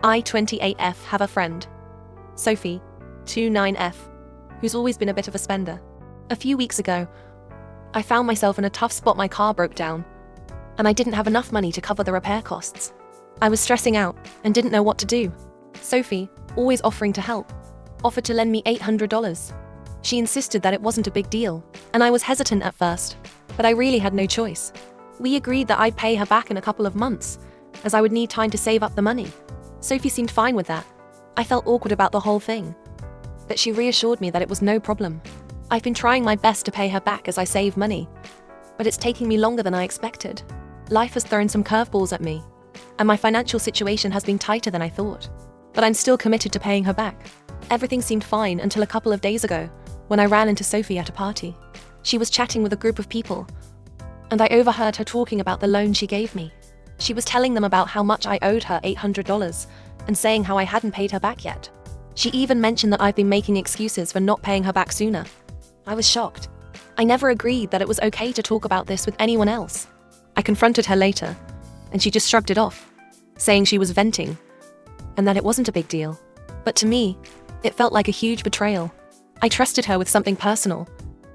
I, 28F, have a friend, Sophie, 29F, who's always been a bit of a spender. A few weeks ago, I found myself in a tough spot. My car broke down, and I didn't have enough money to cover the repair costs. I was stressing out and didn't know what to do. Sophie, always offering to help, offered to lend me $800. She insisted that it wasn't a big deal, and I was hesitant at first, but I really had no choice. We agreed that I'd pay her back in a couple of months, as I would need time to save up the money. Sophie seemed fine with that. I felt awkward about the whole thing, but she reassured me that it was no problem. I've been trying my best to pay her back as I save money, but it's taking me longer than I expected. Life has thrown some curveballs at me, and my financial situation has been tighter than I thought. But I'm still committed to paying her back. Everything seemed fine until a couple of days ago, when I ran into Sophie at a party. She was chatting with a group of people, and I overheard her talking about the loan she gave me. She was telling them about how much I owed her, $800, and saying how I hadn't paid her back yet. She even mentioned that I've been making excuses for not paying her back sooner. I was shocked. I never agreed that it was okay to talk about this with anyone else. I confronted her later, and she just shrugged it off, saying she was venting, and that it wasn't a big deal. But to me, it felt like a huge betrayal. I trusted her with something personal,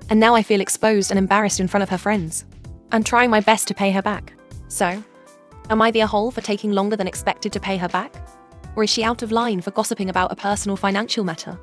and now I feel exposed and embarrassed in front of her friends. I'm trying my best to pay her back. So, am I the a-hole for taking longer than expected to pay her back? Or is she out of line for gossiping about a personal financial matter?